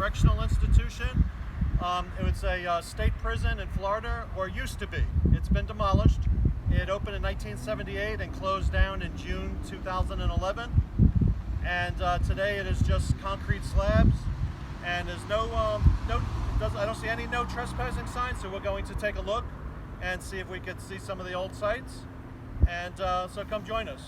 correctional institution. It was a state prison in Florida, or used to be. It's been demolished. It opened in 1978 and closed down in June 2011. And today it is just concrete slabs, and there's I don't see any no trespassing signs, so we're going to take a look and see if we could see some of the old sites. And so come join us.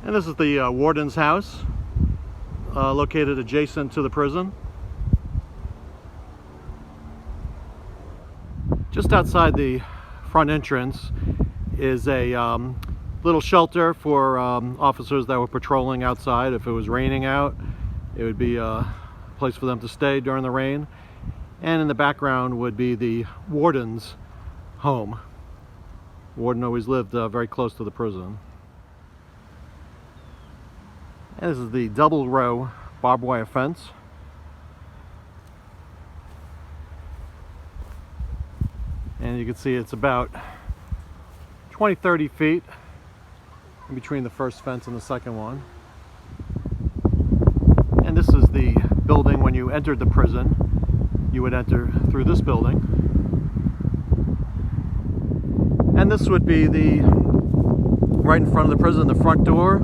And this is the warden's house, located adjacent to the prison. Just outside the front entrance is a little shelter for officers that were patrolling outside. If it was raining out, it would be a place for them to stay during the rain. And in the background would be the warden's home. The warden always lived very close to the prison. And this is the double row barbed wire fence. And you can see it's about 20-30 feet in between the first fence and the second one. And this is the building. When you entered the prison, you would enter through this building. And this would be right in front of the prison. The front door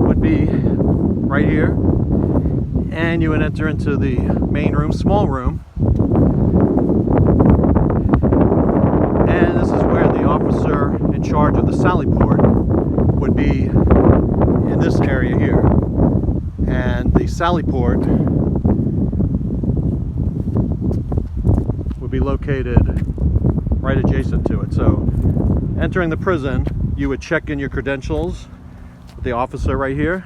would be right here. And you would enter into the main room, small room. And this is where the officer in charge of the sally port would be, in this area here. And the sally port would be located right adjacent to it. So entering the prison, you would check in your credentials with the officer right here,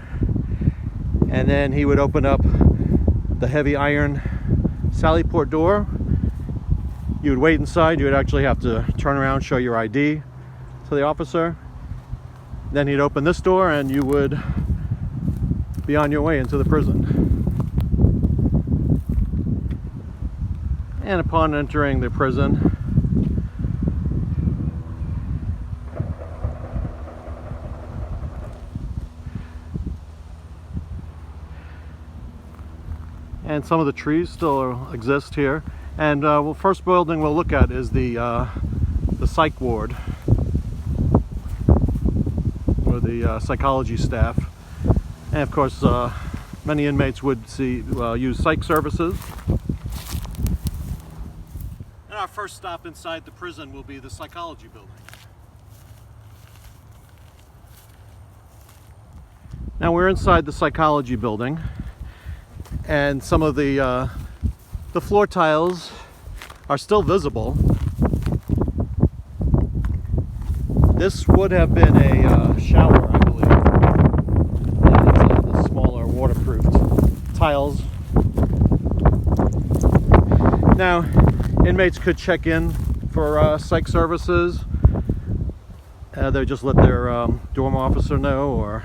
and then he would open up the heavy iron sally port door. You would wait inside. You would actually have to turn around, show your ID to the officer. Then he'd open this door and you would be on your way into the prison. And upon entering the prison, and some of the trees still exist here. And well, first building we'll look at is the psych ward, or the psychology staff. And of course, many inmates would use psych services. And our first stop inside the prison will be the psychology building. Now we're inside the psychology building, and some of the floor tiles are still visible. This would have been a shower, I believe. And it's the smaller waterproofed tiles. Now, inmates could check in for psych services. They would just let their dorm officer know, or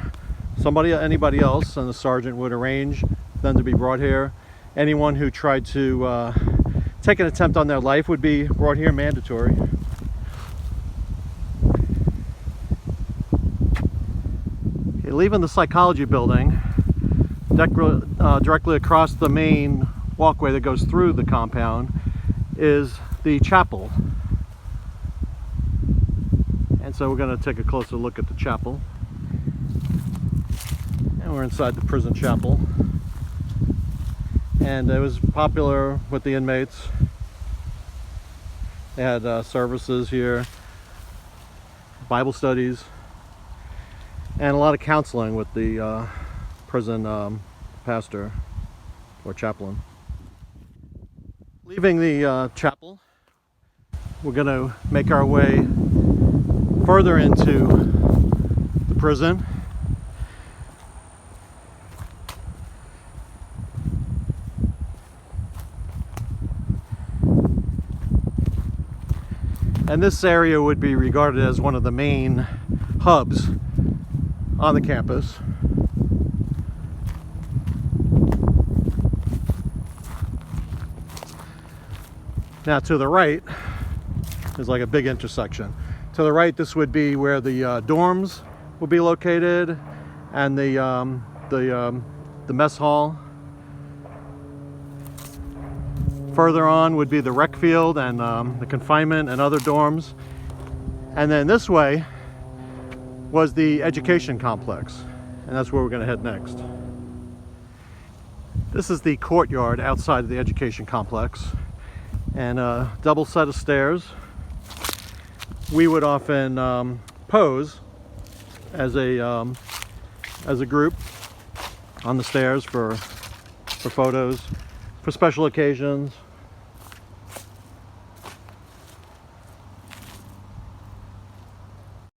anybody else, and the sergeant would arrange them to be brought here. Anyone who tried to take an attempt on their life would be brought here, mandatory. Okay, leaving the psychology building, directly across the main walkway that goes through the compound is the chapel. And so we're going to take a closer look at the chapel. And we're inside the prison chapel. And it was popular with the inmates. They had services here, Bible studies, and a lot of counseling with the prison pastor or chaplain. Leaving the chapel, we're going to make our way further into the prison. And this area would be regarded as one of the main hubs on the campus. Now to the right is like a big intersection. To the right, this would be where the dorms will be located, and the mess hall. Further on would be the rec field and the confinement and other dorms. And then this way was the education complex, and that's where we're going to head next. This is the courtyard outside of the education complex, and a double set of stairs. We would often pose as a group on the stairs for photos, for special occasions.